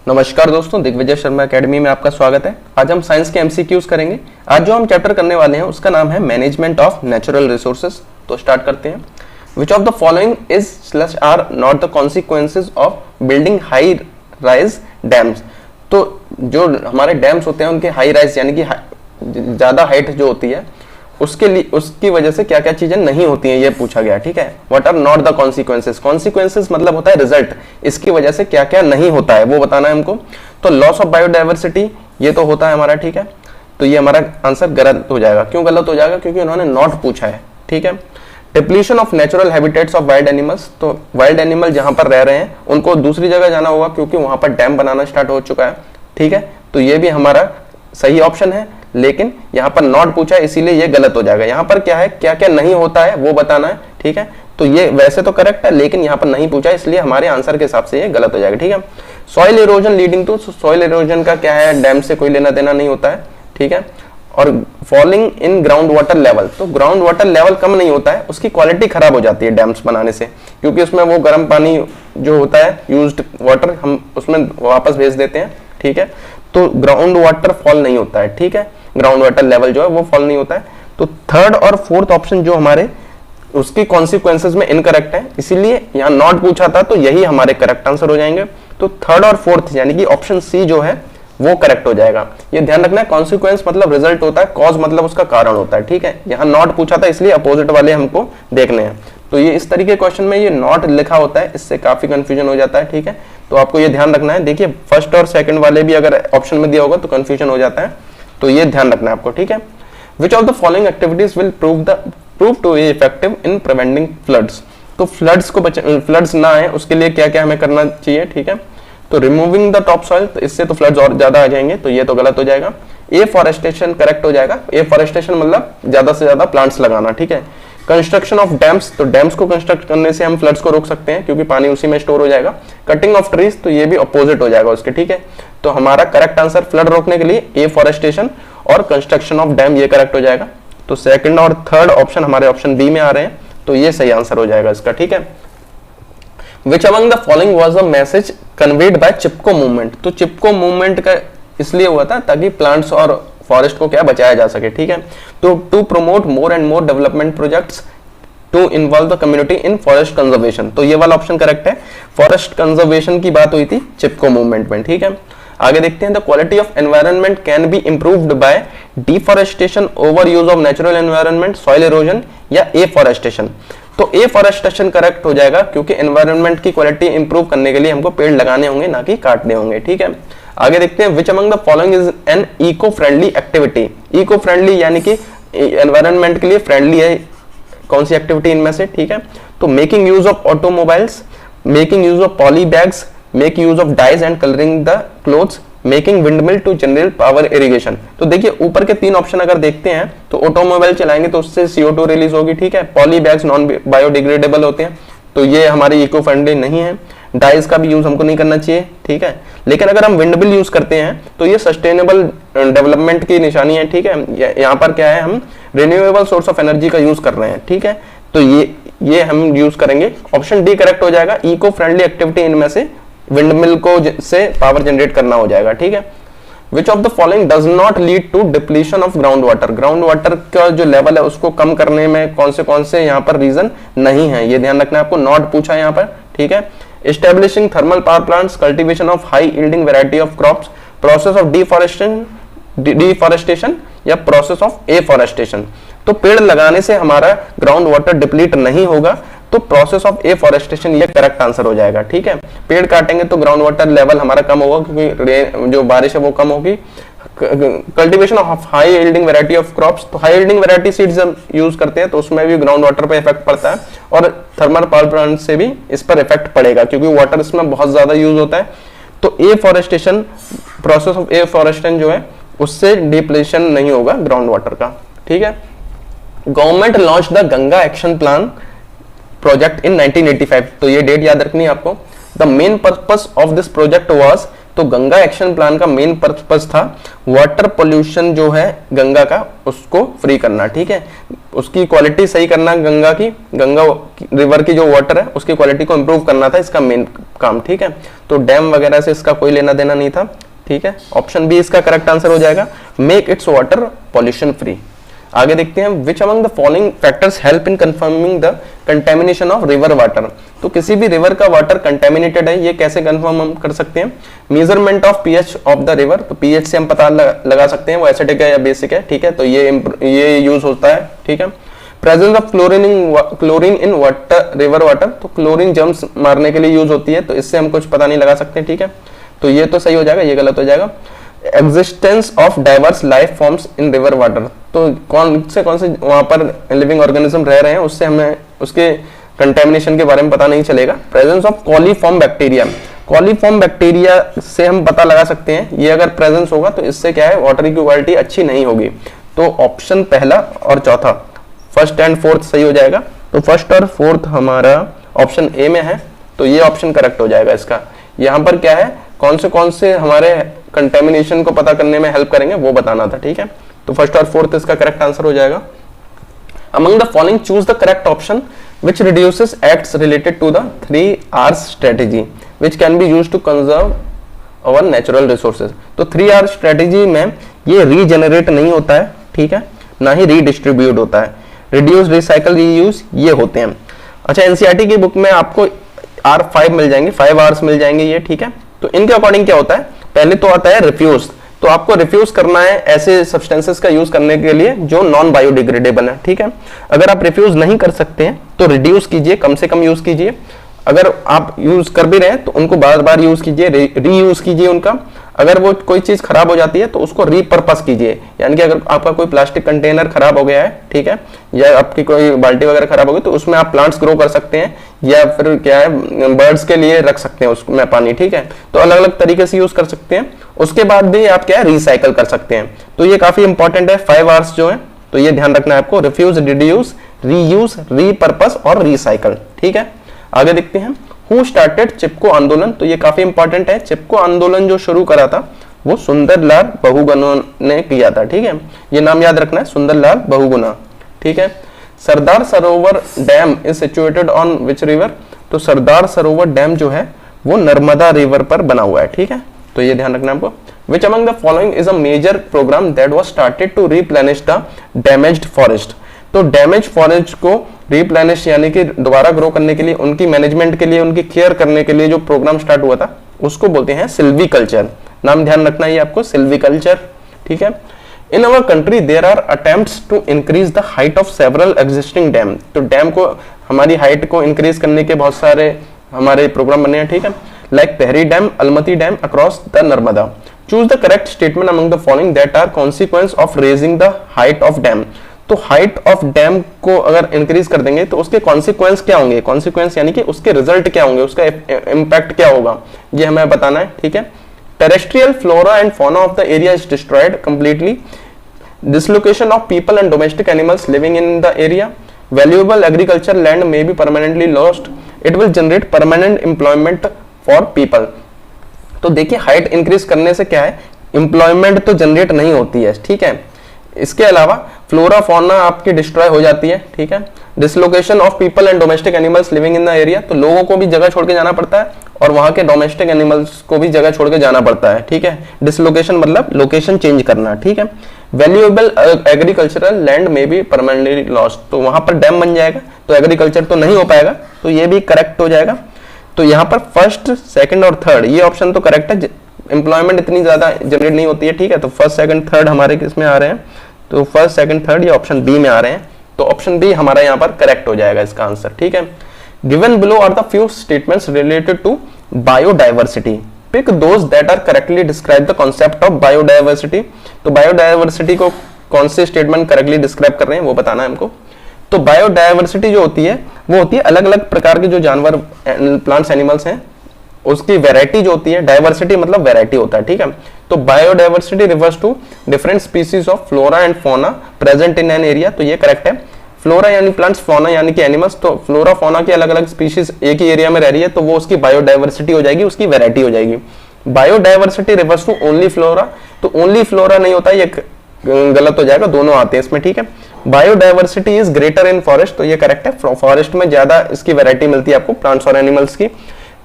नमस्कार दोस्तों, दिग्विजय शर्मा एकेडमी में आपका स्वागत है। आज हम साइंस के एमसीक्यूज करेंगे। आज जो हम चैप्टर करने वाले हैं उसका नाम है मैनेजमेंट ऑफ नेचुरल रिसोर्सेज। तो स्टार्ट करते हैं। Which of the following is slash are not the consequences of building high rise dams. तो जो हमारे डैम्स होते हैं उनके हाई राइज यानी कि ज्यादा हाइट जो होती है उसके लिए उसकी वजह से क्या क्या चीजें नहीं होती हैं, ये पूछा गया। ठीक है, what are not the consequences. Consequences मतलब होता है रिजल्ट, इसकी वजह से क्या क्या नहीं होता है वो बताना है हमको। तो लॉस ऑफ बायोडाइवर्सिटी ये तो होता है हमारा। ठीक है, तो ये हमारा आंसर गलत हो जाएगा। क्यों गलत हो जाएगा? क्योंकि उन्होंने नॉट पूछा है। ठीक है, depletion of natural habitats of wild animals. तो वाइल्ड एनिमल जहां पर रह रहे हैं उनको दूसरी जगह जाना होगा क्योंकि वहां पर डैम बनाना स्टार्ट हो चुका है। ठीक है, तो ये भी हमारा सही ऑप्शन है, लेकिन यहाँ पर नॉट पूछा है इसीलिए ये गलत हो जाएगा। यहाँ पर क्या है, क्या क्या नहीं होता है वो बताना है। ठीक है, तो ये वैसे तो करेक्ट है लेकिन यहाँ पर नहीं पूछा इसलिए हमारे आंसर के हिसाब से ये गलत हो जाएगा। ठीक है, soil erosion leading to. Soil erosion का क्या है, डैम से कोई लेना देना नहीं होता है। ठीक है, और falling in ground water level. तो ग्राउंड वाटर लेवल कम नहीं होता है, उसकी क्वालिटी खराब हो जाती है डैम्स बनाने से, क्योंकि उसमें वो गर्म पानी जो होता है यूज्ड वाटर हम उसमें वापस भेज देते हैं। ठीक है, तो ग्राउंड वाटर फॉल नहीं होता है। ठीक है, ग्राउंड वाटर लेवल जो है वो फॉल नहीं होता है। तो थर्ड और फोर्थ ऑप्शन जो हमारे उसकी कॉन्सिक्वेंसेज में इनकरेक्ट है, इसीलिए यहाँ नॉट पूछा था तो यही हमारे करेक्ट आंसर हो जाएंगे। तो थर्ड और फोर्थ यानी कि ऑप्शन सी जो है वो करेक्ट हो जाएगा। ये ध्यान रखना है, कॉन्सिक्वेंस मतलब रिजल्ट होता है, कॉज मतलब उसका कारण होता है। ठीक है, यहाँ नॉट पूछा था इसलिए अपोजिट वाले हमको देखने हैं। तो ये इस तरीके क्वेश्चन में ये नॉट लिखा होता है, इससे काफी कंफ्यूजन हो जाता है। ठीक है, तो आपको ये ध्यान रखना है। देखिए फर्स्ट और सेकंड वाले भी अगर ऑप्शन में दिया होगा तो कंफ्यूजन हो जाता है, तो ये ध्यान रखना है आपको। ठीक है, which of the following activities will prove to be effective in preventing floods. तो फ्लड्स ना आए उसके लिए क्या क्या हमें करना चाहिए। ठीक है, तो रिमूविंग द टॉप सॉइल, तो इससे तो फ्लड्स और ज्यादा आ जाएंगे, तो ये तो गलत हो जाएगा। ए फॉरेस्टेशन करेक्ट हो जाएगा। ए फॉरेस्टेशन मतलब ज्यादा से ज्यादा प्लांट्स लगाना। ठीक है, कंस्ट्रक्शन ऑफ डैम्स, तो डैम्स को कंस्ट्रक्ट करने से हम फ्लड्स को रोक सकते हैं क्योंकि पानी उसी में स्टोर हो जाएगा। कटिंग ऑफ ट्रीज, तो ये भी अपोजिट हो जाएगा उसके। ठीक है, तो हमारा करेक्ट आंसर फ्लड रोकने के लिए ए फॉरेस्टेशन और कंस्ट्रक्शन ऑफ डैम ये करेक्ट हो जाएगा। तो सेकंड और थर्ड ऑप्शन हमारे ऑप्शन बी में आ रहे हैं, तो ये सही आंसर हो जाएगा इसका। ठीक है, विच among the following was a message conveyed bye Chipko movement. तो चिपको मूवमेंट का इसलिए हुआ था ताकि प्लांट्स और फॉरेस्ट को क्या बचाया जा सके। ठीक है, तो to promote more and more development projects to involve the community in forest conservation. तो ये वाला ऑप्शन करेक्ट है, फॉरेस्ट कंजर्वेशन की बात हुई थी चिपको मूवमेंट में। ठीक है, आगे देखते हैं। The quality of environment can be improved bye deforestation, over use of natural environment, soil erosion या एफॉरेस्टेशन। तो एफॉरेस्टेशन करेक्ट हो जाएगा क्योंकि एनवायरनमेंट की क्वालिटी इंप्रूव करने के लिए हमको पेड़ लगाने होंगे ना कि काटने होंगे। ठीक है, आगे देखते हैं। Which among the following is an eco friendly activity. Eco friendly यानी कि एनवायरनमेंट के लिए फ्रेंडली है कौन सी एक्टिविटी इनमें से। ठीक है, तो making use of automobiles, making use of poly bags, make use of dyes and colouring the clothes, making windmill to generate power irrigation. तो देखिए ऊपर के तीन ऑप्शन अगर देखते हैं तो ऑटोमोबाइल चलाएंगे तो उससे CO2 रिलीज होगी। ठीक है, पॉली बैग्स नॉन बायोडिग्रेडेबल होते हैं तो ये हमारी इको फ्रेंडली नहीं है। डाइज का भी यूज हमको नहीं करना चाहिए। ठीक है, लेकिन अगर हम विंडमिल यूज करते हैं तो ये सस्टेनेबल डेवलपमेंट की निशानी है। ठीक है, यहाँ पर क्या है, हम रिन्यूएबल सोर्स ऑफ एनर्जी का यूज कर रहे हैं। ठीक है, तो ये हम यूज करेंगे। ऑप्शन डी करेक्ट हो जाएगा, इको फ्रेंडली एक्टिविटी इनमें से विंडमिल को से पावर जनरेट करना हो जाएगा। ठीक है, which of the following does not lead to depletion of ground water. Ground water का जो लेवल है उसको कम करने में कौन से यहाँ पर रीजन नहीं है, ये ध्यान रखना है आपको। नॉट पूछा है यहाँ पर। ठीक है, establishing thermal power plants, cultivation of high yielding variety of crops, process of deforestation या प्रोसेस ऑफ एफॉरेस्टेशन। तो पेड़ लगाने से हमारा ग्राउंड वाटर डिप्लीट नहीं होगा, तो प्रोसेस ऑफ एफॉरेस्टेशन ये करेक्ट आंसर हो जाएगा। ठीक है, पेड़ काटेंगे तो ग्राउंड वाटर लेवल हमारा कम होगा क्योंकि जो बारिश है वो कम होगी। Cultivation of high yielding variety of crops, तो हाई यील्डिंग वैरायटी सीड्स हम यूज करते हैं तो उसमें भी ग्राउंड वाटर पे इफेक्ट पड़ता है और थर्मल पावर प्लांट से भी इस पर इफेक्ट पड़ेगा क्योंकि वाटर इसमें बहुत ज्यादा यूज होता है। तो एफॉरेस्टेशन, प्रोसेस ऑफ एफॉरेस्टेशन जो है उससे डिप्लीशन नहीं होगा ग्राउंड वाटर का। ठीक है, government launch the Ganga action plan project in 1985। तो ये डेट याद रखनी है आपको। The main purpose of this project was तो गंगा एक्शन प्लान का मेन पर्पस था वाटर पोल्यूशन जो है गंगा का उसको फ्री करना, ठीक है, उसकी क्वालिटी सही करना, गंगा रिवर की जो वाटर है उसकी क्वालिटी को इंप्रूव करना था इसका मेन काम, ठीक है। तो डैम वगैरह से इसका कोई लेना देना नहीं था, ठीक है। ऑप्शन बी इसका करेक्ट आंसर हो जाएगा, make its water pollution free. आगे देखते हैं, which among the following factors help in confirming the contamination of river water. तो किसी भी रिवर का वाटर कंटेमिनेटेड है ये कैसे कंफर्म हम कर सकते हैं, measurement of pH of the river, तो पीएच से हम पता लगा सकते हैं वो एसिडिक है या बेसिक है, ठीक है, तो ये यूज होता है, ठीक है। Presence of chlorine in water river water, तो क्लोरीन जर्म्स मारने के लिए यूज होती है, तो इससे हम कुछ पता नहीं लगा सकते, ठीक है, तो ये तो सही हो जाएगा, ये गलत हो जाएगा। Existence of diverse life forms in river water, तो कौन से वहां पर लिविंग ऑर्गेनिज्म रह रहे हैं उससे हमें उसके कंटेमिनेशन के बारे में पता नहीं चलेगा। Presence of coliform bacteria, coliform bacteria से हम पता लगा सकते हैं, ये अगर प्रेजेंस होगा तो इससे क्या है वाटर की क्वालिटी अच्छी नहीं होगी। तो ऑप्शन पहला और चौथा, फर्स्ट एंड फोर्थ सही हो जाएगा, तो फर्स्ट और फोर्थ हमारा ऑप्शन ए में है, तो ये ऑप्शन करेक्ट हो जाएगा इसका। यहाँ पर क्या है, कौन से हमारे कंटेमिनेशन को पता करने में हेल्प करेंगे वो बताना था, ठीक है, तो फर्स्ट और फोर्थ इसका करेक्ट आंसर हो जाएगा। Among the following choose the correct option which reduces acts related to the 3R strategy which can be used to conserve our natural resources। तो 3R strategy में ये रीजेनरेट नहीं होता है, ठीक है, ना ही रीडिस्ट्रीब्यूट होता है, रिड्यूस, रिसाइकल, रीयूज ये होते हैं। अच्छा, एनसीईआरटी की बुक में आपको R5 मिल जाएंगे, 5 Rs मिल जाएंगे ये, ठीक है। तो इनके अकॉर्डिंग क्या होता है, पहले तो आता है रिफ्यूज, तो आपको रिफ्यूज करना है ऐसे सब्सटेंसेस का यूज करने के लिए जो नॉन बायोडिग्रेडेबल है, ठीक है। अगर आप रिफ्यूज नहीं कर सकते हैं तो रिड्यूस कीजिए, कम से कम यूज कीजिए। अगर आप यूज कर भी रहे हैं तो उनको बार बार यूज कीजिए, रीयूज कीजिए उनका। अगर वो कोई चीज खराब हो जाती है तो उसको रीपर्पस कीजिए, यानी कि अगर आपका कोई प्लास्टिक कंटेनर खराब हो गया है, ठीक है, या आपकी कोई बाल्टी वगैरह खराब हो गई तो उसमें आप प्लांट्स ग्रो कर सकते हैं, या फिर क्या है बर्ड्स के लिए रख सकते हैं उसमें पानी, ठीक है, तो अलग अलग तरीके से यूज कर सकते हैं। उसके बाद भी आप क्या है रिसाइकल कर सकते हैं, तो ये काफी इंपॉर्टेंट है 5 Rs जो है, तो ये ध्यान रखना है आपको, रिफ्यूज, रिड्यूस, रीयूज, रीपर्पस और रिसाइकल, ठीक है। आगे देखते हैं, हु स्टार्टेड चिपको आंदोलन, तो ये काफी इंपॉर्टेंट है। चिपको आंदोलन जो शुरू करा था वो सुंदरलाल बहुगुणा ने किया था, ठीक है, ये नाम याद रखना है, सुंदरलाल बहुगुणा, ठीक है। Sardar Sarovar dam is situated on which river, तो सरदार सरोवर डैम जो है वो नर्मदा रिवर पर बना हुआ है, ठीक है, तो ये ध्यान रखना आपको। Which among the following is a major programme that was started to replenish the damaged forest, तो डैमेज फॉरेस्ट को रिप्लेनिश यानी कि दोबारा ग्रो करने के लिए, उनकी मैनेजमेंट के लिए, उनकी केयर करने के लिए जो प्रोग्राम स्टार्ट हुआ था उसको बोलते हैं सिल्वीकल्चर, नाम ध्यान रखना है आपको, सिल्वीकल्चर, ठीक है। In our country there are attempts to increase the height of several existing dam, तो डैम को, हमारी हाइट को इंक्रीज करने के बहुत सारे हमारे प्रोग्राम बने हैं, ठीक है, like Pahari dam, Almatti dam across the Narmada. Choose the correct statement among the following that are consequence of raising the height of dam, तो हाइट ऑफ डैम को अगर इंक्रीज कर देंगे तो उसके कॉन्सिक्वेंस क्या होंगे, कॉन्सिक्वेंस यानी कि उसके रिजल्ट क्या होंगे, उसका इम्पैक्ट क्या होगा, ये हमें बताना है, ठीक है। Terrestrial flora and fauna of the area is destroyed completely, dislocation of people and domestic animals living in the area, valuable agriculture land may be permanently lost, it will generate permanent employment for people. तो देखिए height increase करने से क्या है, employment तो generate नहीं होती है, ठीक है, इसके अलावा फ्लोरा फौना आपकी डिस्ट्रॉय हो जाती है, ठीक है। Dislocation of people and domestic animals living in the area, तो लोगों को भी जगह छोड़ के जाना पड़ता है और वहां के डोमेस्टिक एनिमल्स को भी जगह छोड़ के जाना पड़ता है, ठीक है। डिसलोकेशन मतलब लोकेशन चेंज करना, ठीक है। वैल्यूएबल एग्रीकल्चरल लैंड में भी परमानेंटली लॉस्ट, तो वहां पर डैम बन जाएगा तो एग्रीकल्चर तो नहीं हो पाएगा, तो ये भी करेक्ट हो जाएगा। तो यहाँ पर फर्स्ट, सेकंड और थर्ड ये ऑप्शन तो करेक्ट है, एम्प्लॉयमेंट इतनी ज्यादा जनरेट नहीं होती है, ठीक है, तो फर्स्ट सेकंड थर्ड हमारे किसमें आ रहे हैं, तो फर्स्ट सेकंड थर्ड ये ऑप्शन बी में आ रहे हैं, तो ऑप्शन बी हमारा यहाँ पर करेक्ट हो जाएगा इसका आंसर, ठीक है। Given below are the few statements related to biodiversity, pick those that are correctly describe the concept of biodiversity, तो बायोडाइवर्सिटी को कौन से स्टेटमेंट करेक्टली डिस्क्राइब कर रहे हैं वो बताना है हमको। तो बायोडाइवर्सिटी जो होती है वो होती है अलग अलग प्रकार के जो जानवर, प्लांट्स, एनिमल्स हैं उसकी वैरायटी जो होती है, डाइवर्सिटी मतलब वैरायटी होता है, ठीक है। तो biodiversity refers to different species of flora and fauna present in an area, तो ये करेक्ट है। फ्लोरा यानी प्लांट्स, फौना यानी कि एनिमल्स, तो फ्लोरा फौना की अलग अलग स्पीशीज एक ही एरिया में रह रही है तो वो उसकी बायोडाइवर्सिटी हो जाएगी, उसकी वैरायटी हो जाएगी। Biodiversity refers to only flora, तो ओनली फ्लोरा नहीं होता, ये गलत हो जाएगा, दोनों आते हैं इसमें, ठीक है। Biodiversity is greater in forest, तो ये करेक्ट है, फॉरेस्ट में ज्यादा इसकी वैरायटी मिलती है आपको प्लांट्स और एनिमल्स की।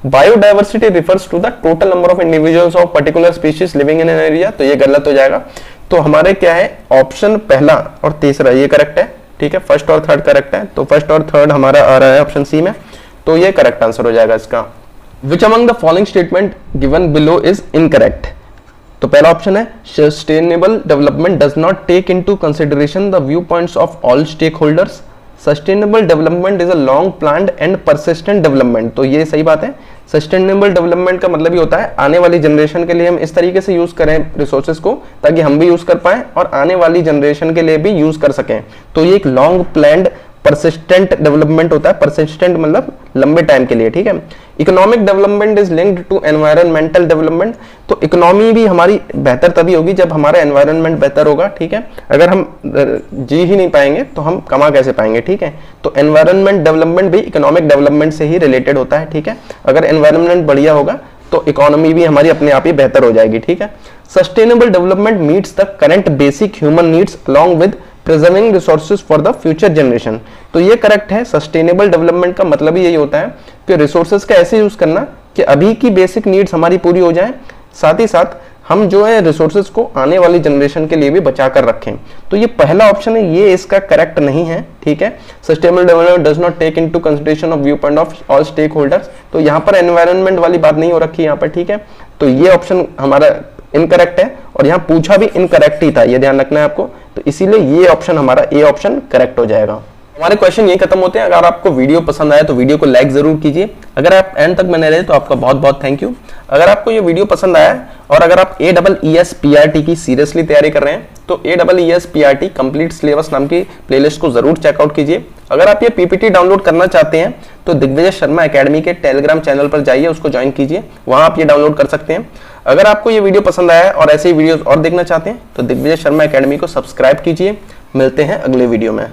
Biodiversity refers to the total number of individuals of particular species living in an area, तो ये गलत हो जाएगा। तो हमारे क्या है, ऑप्शन पहला और तीसरा ये करेक्ट है, ठीक है, फर्स्ट और थर्ड करेक्ट है, तो फर्स्ट और थर्ड हमारा आ रहा है ऑप्शन सी में, तो ये करेक्ट आंसर हो जाएगा इसका। Which among the following statement given below is incorrect, तो पहला ऑप्शन है sustainable development does not take into consideration the view points of all stake holders, sustainable development is a long planned and persistent development, तो ये सही बात है। Sustainable development का मतलब ये होता है आने वाली जनरेशन के लिए हम इस तरीके से यूज करें रिसोर्सेज को ताकि हम भी यूज कर पाए और आने वाली जनरेशन के लिए भी यूज कर सकें, तो ये एक लॉन्ग प्लान्ड परसिस्टेंट डेवलपमेंट होता है, परसिस्टेंट मतलब लंबे टाइम के लिए, ठीक है। Economic development is linked to environmental development, तो इकोनॉमी भी हमारी बेहतर तभी होगी जब हमारा एनवायरनमेंट बेहतर होगा, ठीक है। अगर हम जी ही नहीं पाएंगे तो हम कमा कैसे पाएंगे, ठीक है। तो एनवायरनमेंट डेवलपमेंट भी इकोनॉमिक डेवलपमेंट से ही रिलेटेड होता है, ठीक है। अगर एनवायरनमेंट बढ़िया होगा तो इकोनॉमी भी हमारी अपने आप ही बेहतर हो जाएगी, ठीक है। Sustainable development meets the current basic human needs along with preserving resources for the future generation, तो ये करेक्ट है। सस्टेनेबल डेवलपमेंट का मतलब ही यही होता है कि रिसोर्सेज का ऐसे यूज करना कि अभी की बेसिक नीड्स हमारी पूरी हो जाए, साथ ही साथ हम जो है रिसोर्सेज को आने वाली जनरेशन के लिए भी बचा कर रखें, तो ये पहला ऑप्शन है, ये इसका करेक्ट नहीं है, ठीक है। Sustainable development does not take into consideration of view point of all stake holders, तो यहाँ पर एनवायरनमेंट वाली बात नहीं हो रखी यहाँ पर, ठीक है। तो ये ऑप्शन हमारा इनकरेक्ट है और यहाँ पूछा भी इनकरेक्ट ही था, ये ध्यान रखना है आपको, तो इसीलिए ये ऑप्शन हमारा ए ऑप्शन करेक्ट हो जाएगा। हमारे क्वेश्चन ये खत्म होते हैं। अगर आपको वीडियो पसंद आया तो वीडियो को लाइक जरूर कीजिए। अगर आप एंड तक बने रहे तो आपका बहुत बहुत थैंक यू। अगर आपको ये वीडियो पसंद आया और अगर आप AEES PRT की सीरियसली तैयारी कर रहे हैं तो AEES PRT कंप्लीट सिलेबस नाम की प्लेलिस्ट को जरूर चेकआउट कीजिए। अगर आप ये PPT डाउनलोड करना चाहते हैं तो दिग्विजय शर्मा एकेडमी के टेलीग्राम चैनल पर जाइए, उसको ज्वाइन कीजिए, वहां आप ये डाउनलोड कर सकते हैं। अगर आपको ये वीडियो पसंद आया और ऐसे ही वीडियोस और देखना चाहते हैं तो दिग्विजय शर्मा एकेडमी को सब्सक्राइब कीजिए। मिलते हैं अगले वीडियो में।